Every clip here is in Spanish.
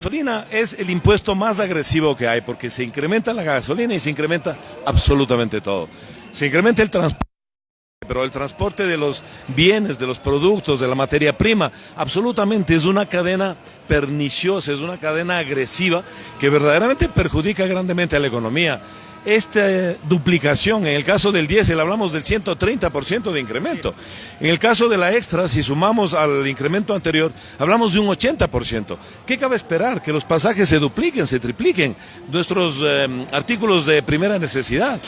La gasolina es el impuesto más agresivo que hay porque se incrementa la gasolina y se incrementa absolutamente todo. Se incrementa el transporte, pero el transporte de los bienes, de los productos, de la materia prima, absolutamente es una cadena perniciosa, es una cadena agresiva que verdaderamente perjudica grandemente a la economía. Esta duplicación, en el caso del diésel hablamos del 130% de incremento. En el caso de la extra, si sumamos al incremento anterior, hablamos de un 80%. ¿Qué cabe esperar? Que los pasajes se dupliquen, se tripliquen, nuestros artículos de primera necesidad,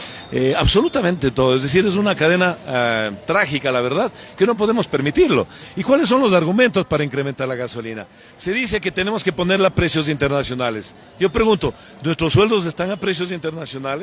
absolutamente todo. Es decir, es una cadena trágica, la verdad, que no podemos permitirlo. ¿Y cuáles son los argumentos para incrementar la gasolina? Se dice que tenemos que ponerla a precios internacionales. Yo pregunto, ¿nuestros sueldos están a precios internacionales?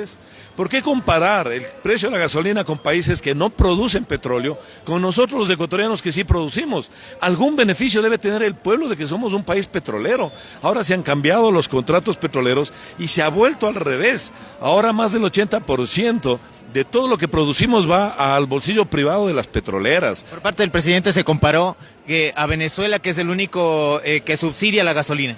¿Por qué comparar el precio de la gasolina con países que no producen petróleo con nosotros los ecuatorianos que sí producimos? Algún beneficio debe tener el pueblo de que somos un país petrolero. Ahora se han cambiado los contratos petroleros y se ha vuelto al revés. Ahora más del 80% de todo lo que producimos va al bolsillo privado de las petroleras. Por parte del presidente se comparó a Venezuela, que es el único que subsidia la gasolina.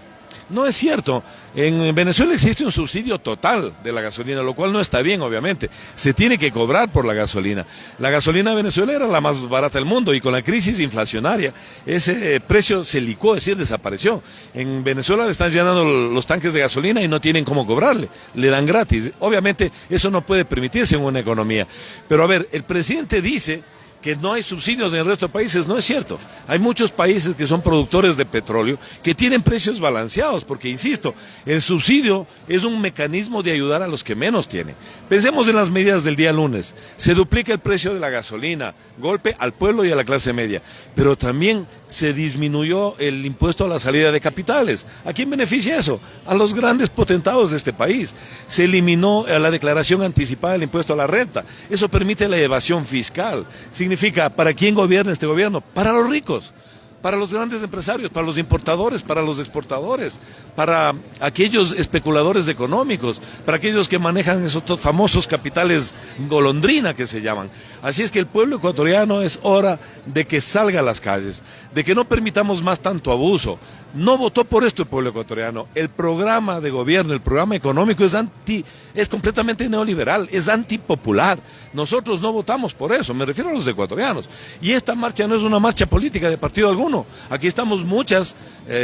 No es cierto. En Venezuela existe un subsidio total de la gasolina, lo cual no está bien, obviamente. Se tiene que cobrar por la gasolina. La gasolina de Venezuela era la más barata del mundo y con la crisis inflacionaria ese precio se licuó, es decir, desapareció. En Venezuela le están llenando los tanques de gasolina y no tienen cómo cobrarle, le dan gratis. Obviamente eso no puede permitirse en una economía. Pero a ver, el presidente dice que no hay subsidios en el resto de países, no es cierto. Hay muchos países que son productores de petróleo que tienen precios balanceados, porque insisto, el subsidio es un mecanismo de ayudar a los que menos tienen. Pensemos en las medidas del día lunes. Se duplica el precio de la gasolina, golpe al pueblo y a la clase media, pero también se disminuyó el impuesto a la salida de capitales. ¿A quién beneficia eso? A los grandes potentados de este país. Se eliminó la declaración anticipada del impuesto a la renta. Eso permite la evasión fiscal. Significa, ¿para quién gobierna este gobierno? Para los ricos, para los grandes empresarios, para los importadores, para los exportadores, para aquellos especuladores económicos, para aquellos que manejan esos famosos capitales golondrina que se llaman. Así es que el pueblo ecuatoriano es hora de que salga a las calles, de que no permitamos más tanto abuso. No votó por esto el pueblo ecuatoriano. El programa de gobierno, el programa económico es completamente neoliberal, es antipopular. Nosotros no votamos por eso, me refiero a los ecuatorianos. Y esta marcha no es una marcha política de partido alguno. Aquí estamos muchas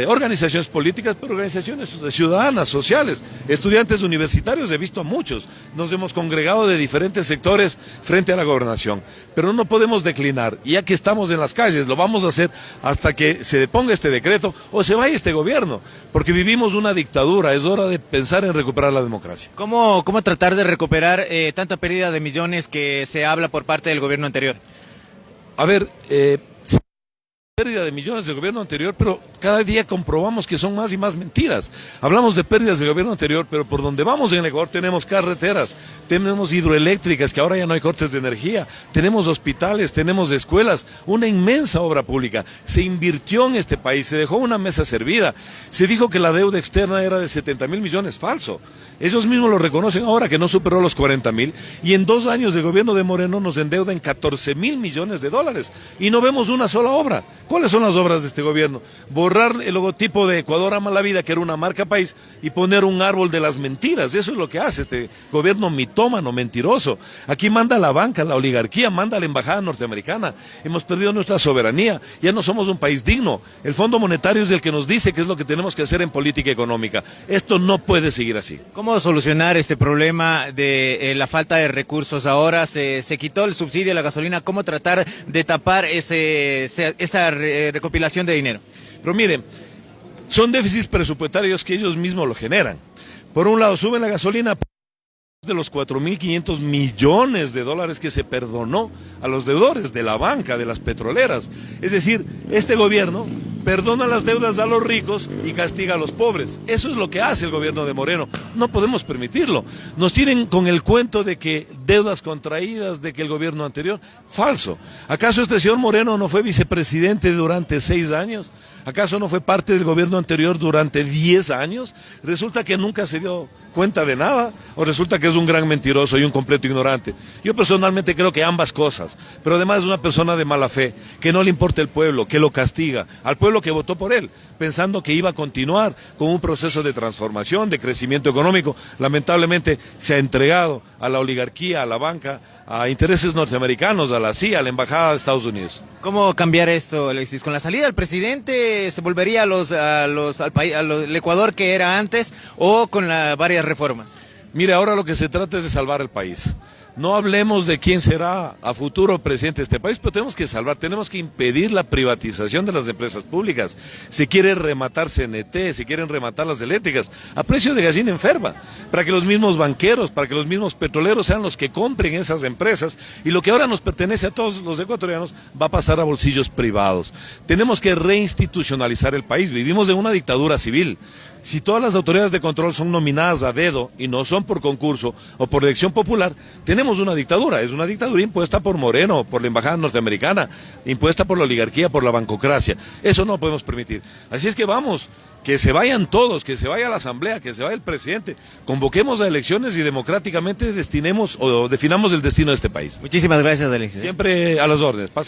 organizaciones políticas, pero organizaciones ciudadanas, sociales, estudiantes universitarios, he visto a muchos. Nos hemos congregado de diferentes sectores frente a la gobernación. Pero no podemos declinar. Y ya que estamos en las calles, lo vamos a hacer hasta que se deponga este decreto o se vaya este gobierno, porque vivimos una dictadura, es hora de pensar en recuperar la democracia. ¿Cómo tratar de recuperar tanta pérdida de millones que se habla por parte del gobierno anterior? A ver, pérdida de millones del gobierno anterior, pero cada día comprobamos que son más y más mentiras. Hablamos de pérdidas del gobierno anterior, pero por donde vamos en el Ecuador tenemos carreteras, tenemos hidroeléctricas, que ahora ya no hay cortes de energía, tenemos hospitales, tenemos escuelas, una inmensa obra pública. Se invirtió en este país, se dejó una mesa servida, se dijo que la deuda externa era de 70.000 millones, falso. Ellos mismos lo reconocen ahora, que no superó los 40.000, y en 2 años de gobierno de Moreno nos endeuda en 14.000 millones de dólares, y no vemos una sola obra. ¿Cuáles son las obras de este gobierno? Borrar el logotipo de Ecuador ama la vida, que era una marca país, y poner un árbol de las mentiras. Eso es lo que hace este gobierno mitómano, mentiroso. Aquí manda la banca, la oligarquía, manda la embajada norteamericana. Hemos perdido nuestra soberanía, ya no somos un país digno. El Fondo Monetario es el que nos dice qué es lo que tenemos que hacer en política económica. Esto no puede seguir así. ¿Cómo solucionar este problema de la falta de recursos? Ahora se quitó el subsidio a la gasolina. ¿Cómo tratar de tapar esa recopilación de dinero? Pero miren, son déficits presupuestarios que ellos mismos lo generan. Por un lado, suben la gasolina de los 4.500 millones de dólares que se perdonó a los deudores de la banca, de las petroleras. Es decir, este gobierno perdona las deudas a los ricos y castiga a los pobres. Eso es lo que hace el gobierno de Moreno. No podemos permitirlo. Nos tienen con el cuento de que deudas contraídas, de que el gobierno anterior, falso. ¿Acaso este señor Moreno no fue vicepresidente durante 6 años? ¿Acaso no fue parte del gobierno anterior durante 10 años? ¿Resulta que nunca se dio cuenta de nada? ¿O resulta que es un gran mentiroso y un completo ignorante? Yo personalmente creo que ambas cosas, pero además es una persona de mala fe, que no le importa el pueblo, que lo castiga. Al pueblo pueblo que votó por él, pensando que iba a continuar con un proceso de transformación, de crecimiento económico. Lamentablemente se ha entregado a la oligarquía, a la banca, a intereses norteamericanos, a la CIA, a la Embajada de Estados Unidos. ¿Cómo cambiar esto, Alexis? ¿Con la salida del presidente se volvería al Ecuador que era antes o con varias reformas? Mire, ahora lo que se trata es de salvar el país. No hablemos de quién será a futuro presidente de este país, pero tenemos que salvar, tenemos que impedir la privatización de las empresas públicas. Se quiere rematar CNT, se quieren rematar las eléctricas a precio de gallina enferma, para que los mismos banqueros, para que los mismos petroleros sean los que compren esas empresas, y lo que ahora nos pertenece a todos los ecuatorianos va a pasar a bolsillos privados. Tenemos que reinstitucionalizar el país, vivimos en una dictadura civil. Si todas las autoridades de control son nominadas a dedo y no son por concurso o por elección popular, tenemos una dictadura. Es una dictadura impuesta por Moreno, por la embajada norteamericana, impuesta por la oligarquía, por la bancocracia. Eso no lo podemos permitir. Así es que vamos, que se vayan todos, que se vaya la asamblea, que se vaya el presidente. Convoquemos a elecciones y democráticamente definamos el destino de este país. Muchísimas gracias, Alexis. Siempre a las órdenes. Pasen